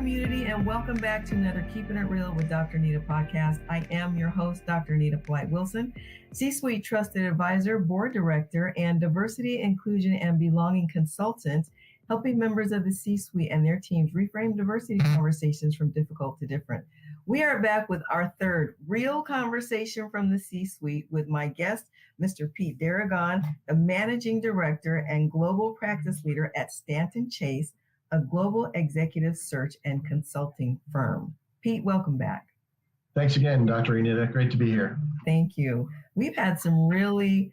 community, and welcome back to another Keeping It Real with Dr. Anita podcast. I am your host, Dr. Anita Polite-Wilson, C-Suite Trusted Advisor, Board Director, and Diversity, Inclusion, and Belonging Consultant, helping members of the C-Suite and their teams reframe diversity conversations from difficult to different. We are back with our third real conversation from the C-Suite with my guest, Mr. Pete Deragon, the Managing Director and Global Practice Leader at Stanton Chase, a global executive search and consulting firm. Pete, welcome back. Thanks again, Dr. Anita. Great to be here. Thank you. We've had some really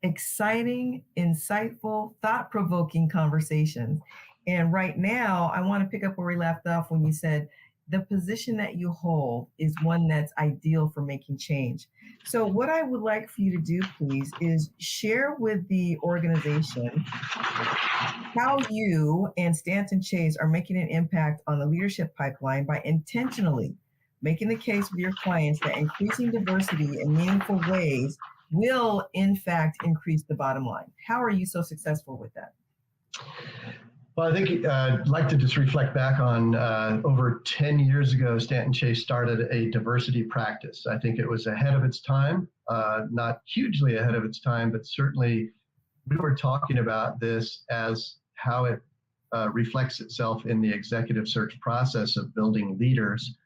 exciting, insightful, thought-provoking conversations. And right now, I want to pick up where we left off when you said the position that you hold is one that's ideal for making change. So what I would like for you to do, please, is share with the organization how you and Stanton Chase are making an impact on the leadership pipeline by intentionally making the case with your clients that increasing diversity in meaningful ways will, in fact, increase the bottom line. How are you so successful with that? Well, I think I'd like to just reflect back on over 10 years ago, Stanton Chase started a diversity practice. I think it was ahead of its time, not hugely ahead of its time, but certainly we were talking about this as how it reflects itself in the executive search process of building leaders,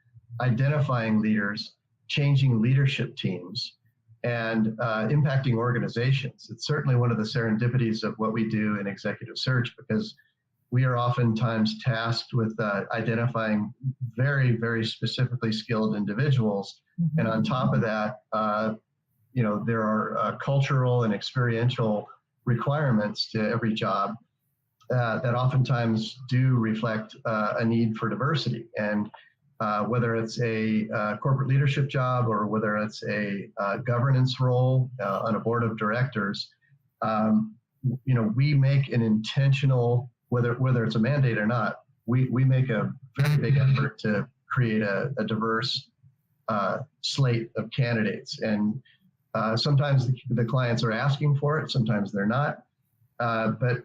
identifying leaders, changing leadership teams, and impacting organizations. It's certainly one of the serendipities of what we do in executive search, because we are oftentimes tasked with identifying very, very specifically skilled individuals. Mm-hmm. And on top of that, there are cultural and experiential requirements to every job that oftentimes do reflect a need for diversity. And whether it's a corporate leadership job or whether it's a governance role on a board of directors, we make an intentional, whether it's a mandate or not, we make a very big effort to create a diverse slate of candidates. And sometimes the clients are asking for it, sometimes they're not. But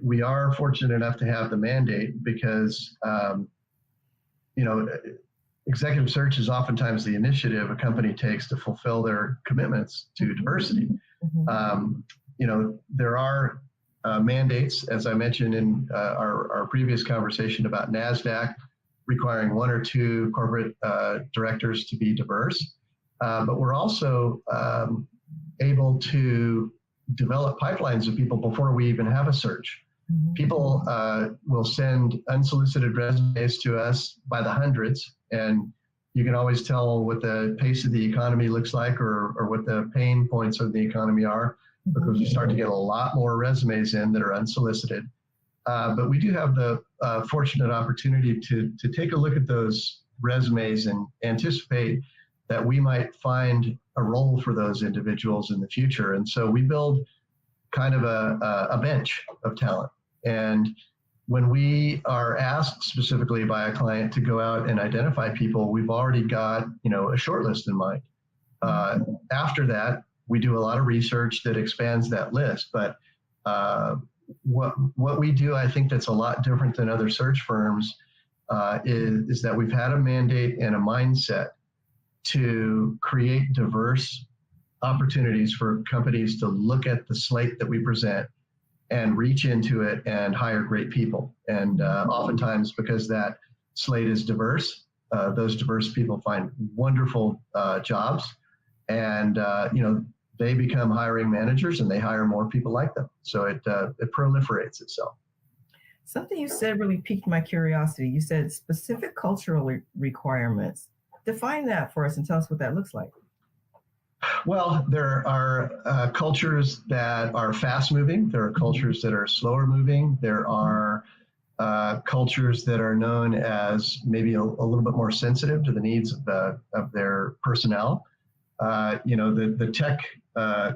we are fortunate enough to have the mandate because executive search is oftentimes the initiative a company takes to fulfill their commitments to diversity. Mm-hmm. There are mandates, as I mentioned in our previous conversation about NASDAQ, requiring one or two corporate directors to be diverse. But we're also able to develop pipelines of people before we even have a search. Mm-hmm. People will send unsolicited resumes to us by the hundreds, and you can always tell what the pace of the economy looks like or what the pain points of the economy are, because we start to get a lot more resumes in that are unsolicited. But we do have the fortunate opportunity to take a look at those resumes and anticipate that we might find a role for those individuals in the future. And so we build kind of a bench of talent. And when we are asked specifically by a client to go out and identify people, we've already got, a short list in mind. After that, we do a lot of research that expands that list. But what we do, I think that's a lot different than other search firms, is that we've had a mandate and a mindset to create diverse opportunities for companies to look at the slate that we present and reach into it and hire great people. And oftentimes, because that slate is diverse, those diverse people find wonderful jobs, and they become hiring managers and they hire more people like them. So it proliferates itself. Something you said really piqued my curiosity. You said specific cultural requirements. Define that for us and tell us what that looks like. Well, there are cultures that are fast moving. There are cultures that are slower moving. There are cultures that are known as maybe a little bit more sensitive to the needs of their personnel. The tech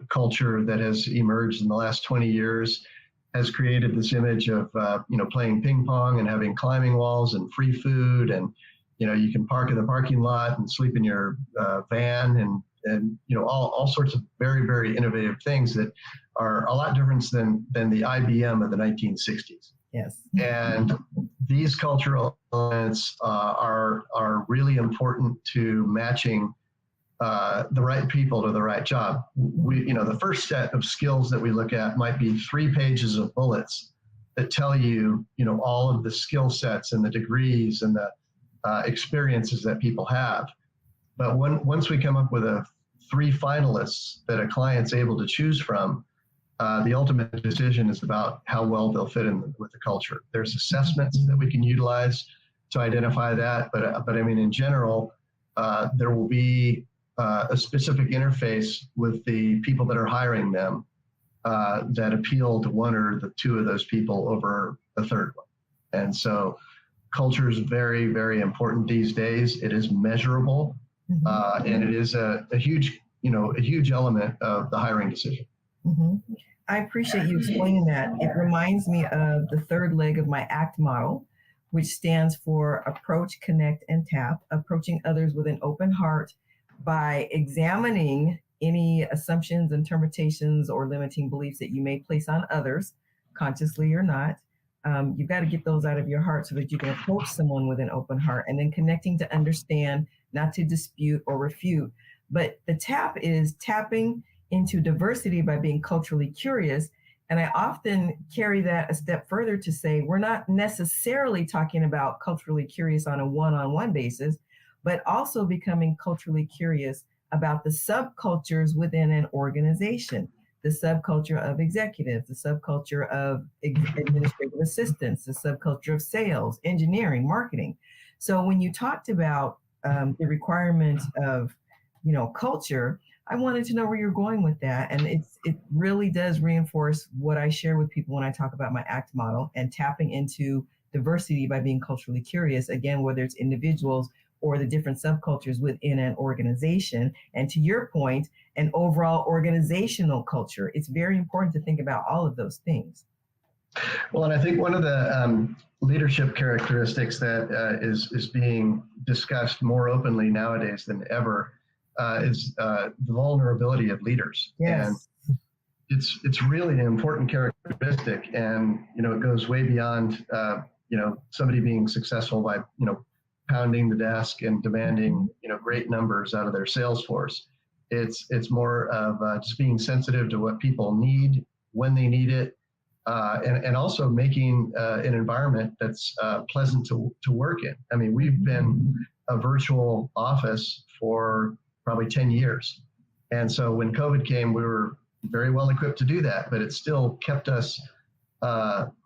culture that has emerged in the last 20 years has created this image of playing ping pong and having climbing walls and free food, and you can park in the parking lot and sleep in your van and all sorts of very, very innovative things that are a lot different than the IBM of the 1960s. Yes. And these cultural elements are really important to matching the right people to the right job. The first set of skills that we look at might be 3 pages of bullets that tell you, all of the skill sets and the degrees and the experiences that people have. But once we come up with 3 finalists that a client's able to choose from, the ultimate decision is about how well they'll fit in with the culture. There's assessments that we can utilize to identify that, but I mean, in general, there will be a specific interface with the people that are hiring them that appeal to 1 or 2 of those people over a third one. And so culture is very, very important these days. It is measurable, and it is a huge element of the hiring decision. Mm-hmm. I appreciate you explaining that. It reminds me of the 3rd leg of my ACT model, which stands for approach, connect, and tap, approaching others with an open heart by examining any assumptions, interpretations, or limiting beliefs that you may place on others, consciously or not. You've got to get those out of your heart so that you can approach someone with an open heart, and then connecting to understand, not to dispute or refute. But the tap is tapping into diversity by being culturally curious. And I often carry that a step further to say, we're not necessarily talking about culturally curious on a one-on-one basis, but also becoming culturally curious about the subcultures within an organization, the subculture of executives, the subculture of administrative assistants, the subculture of sales, engineering, marketing. So when you talked about the requirement of, culture, I wanted to know where you're going with that. And it really does reinforce what I share with people when I talk about my ACT model and tapping into diversity by being culturally curious, again, whether it's individuals or the different subcultures within an organization. And to your point, an overall organizational culture. It's very important to think about all of those things. Well, and I think one of the leadership characteristics that is being discussed more openly nowadays than ever is the vulnerability of leaders. Yes. And it's really an important characteristic, and it goes way beyond somebody being successful by pounding the desk and demanding great numbers out of their sales force. It's more of just being sensitive to what people need when they need it, and also making an environment that's pleasant to work in. I mean, we've been a virtual office for probably 10 years. And so when COVID came, we were very well equipped to do that, but it still kept us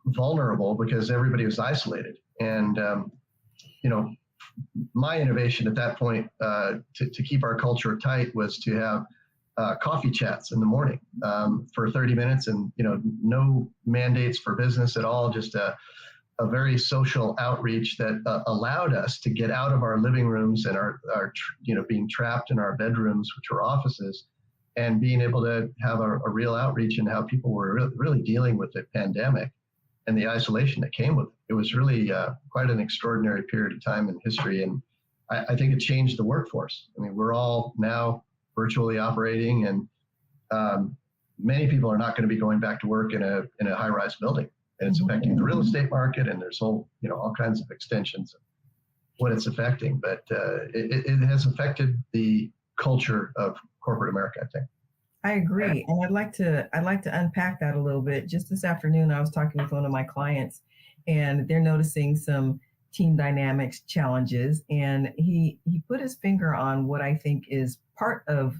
vulnerable because everybody was isolated. And, my innovation at that point to keep our culture tight was to have coffee chats in the morning for 30 minutes and, no mandates for business at all, just a very social outreach that allowed us to get out of our living rooms and our being trapped in our bedrooms, which were offices, and being able to have a real outreach in how people were really dealing with the pandemic and the isolation that came with it. It was really quite an extraordinary period of time in history. And I think it changed the workforce. I mean, we're all now virtually operating, and many people are not going to be going back to work in a high-rise building. And it's affecting the real estate market, and there's all kinds of extensions of what it's affecting. But it has affected the culture of corporate America, I think. I agree, and I'd like to unpack that a little bit. Just this afternoon, I was talking with one of my clients, and they're noticing some team dynamics challenges, and he put his finger on what I think is part of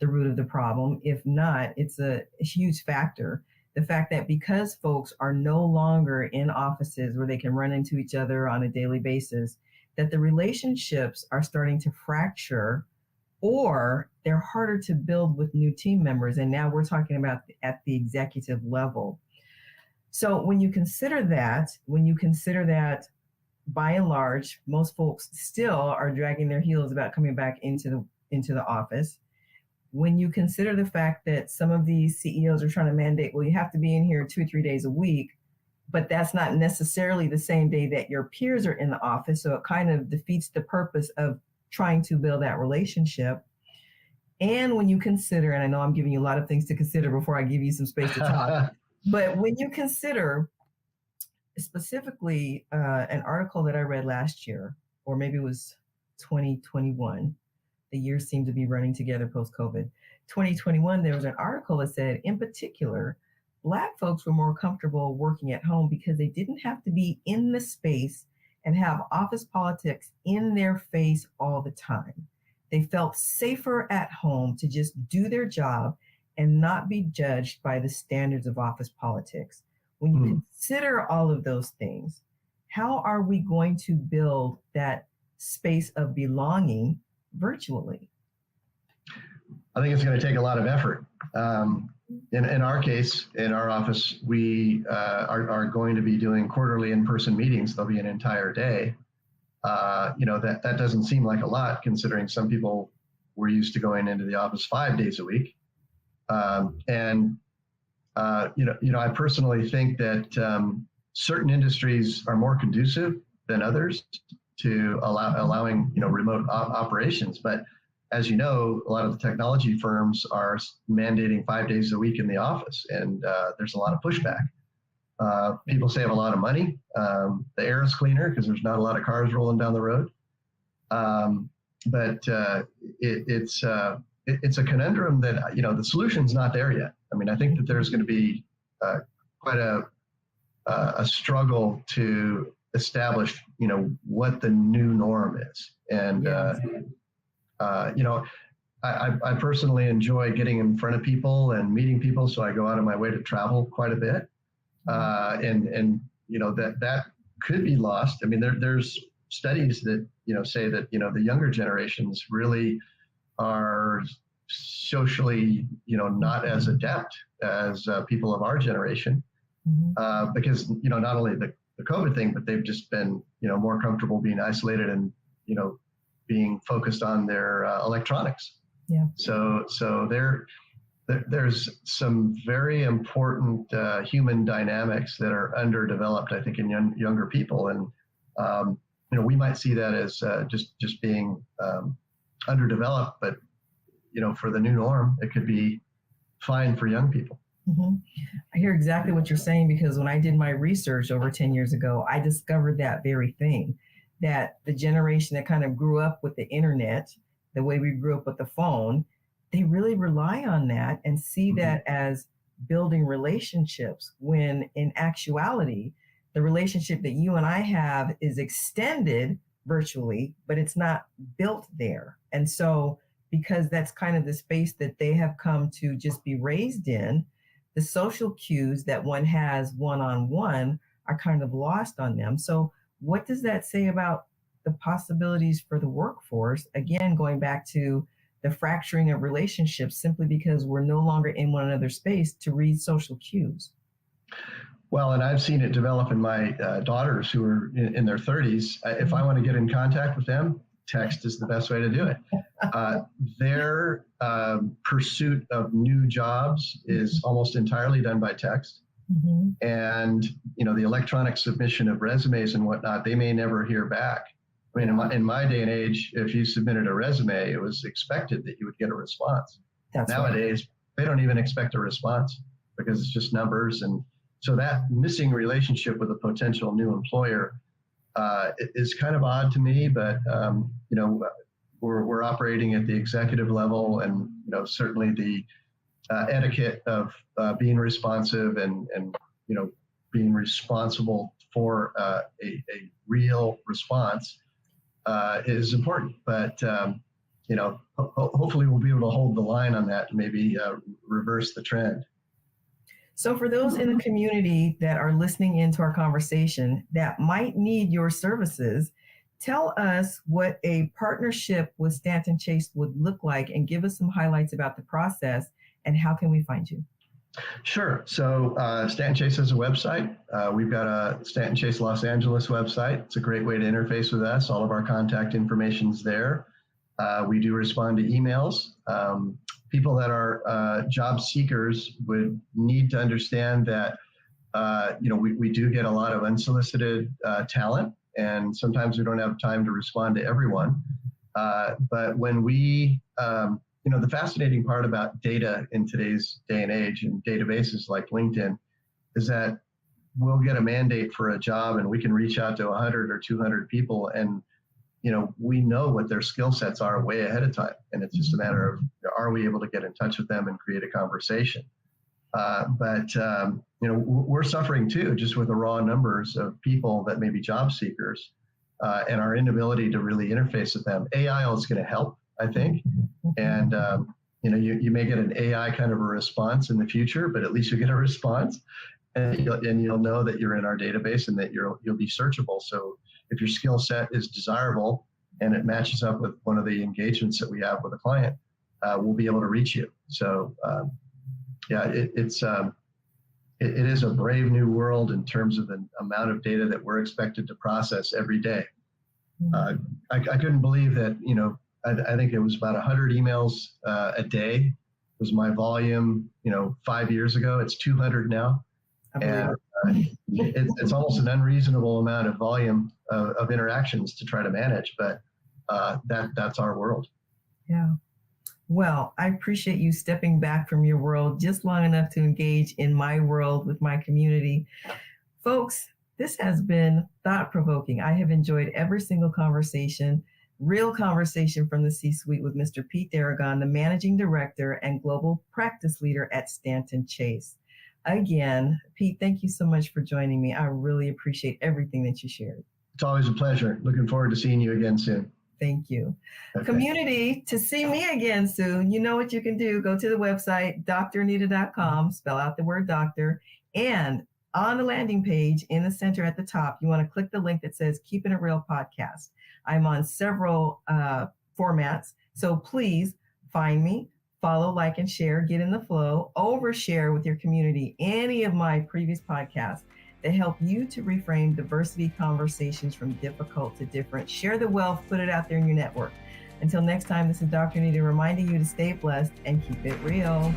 the root of the problem. If not, it's a huge factor. The fact that because folks are no longer in offices where they can run into each other on a daily basis, that the relationships are starting to fracture, or they're harder to build with new team members. And now we're talking about at the executive level. So when you consider that, by and large, most folks still are dragging their heels about coming back into the office. When you consider the fact that some of these CEOs are trying to mandate, well, you have to be in here 2 or 3 days a week, but that's not necessarily the same day that your peers are in the office. So it kind of defeats the purpose of trying to build that relationship. And when you consider, and I know I'm giving you a lot of things to consider before I give you some space to talk, but when you consider specifically an article that I read last year, or maybe it was 2021. The years seem to be running together post COVID. 2021, there was an article that said, in particular, Black folks were more comfortable working at home because they didn't have to be in the space and have office politics in their face all the time. They felt safer at home to just do their job and not be judged by the standards of office politics. When you consider all of those things, how are we going to build that space of belonging virtually? I think it's going to take a lot of effort. In our case, in our office, we are going to be doing quarterly in-person meetings. There'll be an entire day. That doesn't seem like a lot, considering some people were used to going into the office 5 days a week. I personally think that certain industries are more conducive than others to allowing remote operations. But as you know, a lot of the technology firms are mandating 5 days a week in the office, and there's a lot of pushback. People save a lot of money. The air is cleaner because there's not a lot of cars rolling down the road. It's a conundrum that, the solution's not there yet. I mean, I think that there's going to be quite a struggle to establish, what the new norm is. And, I personally enjoy getting in front of people and meeting people, so I go out of my way to travel quite a bit. That could be lost. I mean, there's studies that, say that, the younger generations really are socially, not as adept as people of our generation, because, not only the COVID thing, but they've just been, more comfortable being isolated and, being focused on their electronics. Yeah. So there's some very important human dynamics that are underdeveloped, I think, in younger people. And, we might see that as just being underdeveloped, but, for the new norm, it could be fine for young people. I hear exactly what you're saying, because when I did my research over 10 years ago, I discovered that very thing, that the generation that kind of grew up with the internet, the way we grew up with the phone, they really rely on that and see that as building relationships, when in actuality, the relationship that you and I have is extended virtually, but it's not built there. And so, because that's kind of the space that they have come to just be raised in, the social cues that one has one-on-one are kind of lost on them. So what does that say about the possibilities for the workforce? Again, going back to the fracturing of relationships simply because we're no longer in one another's space to read social cues. Well, and I've seen it develop in my daughters who are in their 30s. If I want to get in contact with them, text is the best way to do it. Their pursuit of new jobs is almost entirely done by text. And, the electronic submission of resumes and whatnot, they may never hear back. I mean, in my day and age, if you submitted a resume, it was expected that you would get a response. Nowadays, they don't even expect a response because it's just numbers. And so that missing relationship with a potential new employer is kind of odd to me, but, we're operating at the executive level, and, certainly the etiquette of being responsive and being responsible for a real response is important. But, hopefully we'll be able to hold the line on that and maybe reverse the trend. So for those in the community that are listening into our conversation that might need your services, tell us what a partnership with Stanton Chase would look like, and give us some highlights about the process and how can we find you? Sure. So Stanton Chase has a website. We've got a Stanton Chase Los Angeles website. It's a great way to interface with us. All of our contact information's there. We do respond to emails. People that are job seekers would need to understand that, we do get a lot of unsolicited talent, and sometimes we don't have time to respond to everyone. But when we, the fascinating part about data in today's day and age and databases like LinkedIn is that we'll get a mandate for a job and we can reach out to 100 or 200 people, and we know what their skill sets are way ahead of time, and it's just a matter of, are we able to get in touch with them and create a conversation? But we're suffering too, just with the raw numbers of people that may be job seekers, and our inability to really interface with them. AI is going to help, I think, and you may get an AI kind of a response in the future, but at least you get a response, and you'll know that you're in our database and that you'll be searchable. So if your skill set is desirable and it matches up with one of the engagements that we have with a client, we'll be able to reach you. So it is a brave new world in terms of the amount of data that we're expected to process every day. I couldn't believe that, I think it was about 100 emails a day was my volume, 5 years ago. It's 200 now. And it's almost an unreasonable amount of volume of interactions to try to manage, but that's our world. Yeah. Well, I appreciate you stepping back from your world just long enough to engage in my world with my community. Folks, this has been thought-provoking. I have enjoyed every single conversation, real conversation from the C-suite with Mr. Pete Deragon, the Managing Director and Global Practice Leader at Stanton Chase. Again, Pete, thank you so much for joining me. I really appreciate everything that you shared. It's always a pleasure. Looking forward to seeing you again soon. Thank you. Okay. Community, to see me again soon, you know what you can do. Go to the website, dranita.com, spell out the word doctor, and on the landing page in the center at the top, you want to click the link that says Keeping It Real Podcast. I'm on several formats, so please find me, follow, like, and share, get in the flow, overshare with your community any of my previous podcasts that help you to reframe diversity conversations from difficult to different. Share the wealth, put it out there in your network. Until next time, this is Dr. Anita reminding you to stay blessed and keep it real.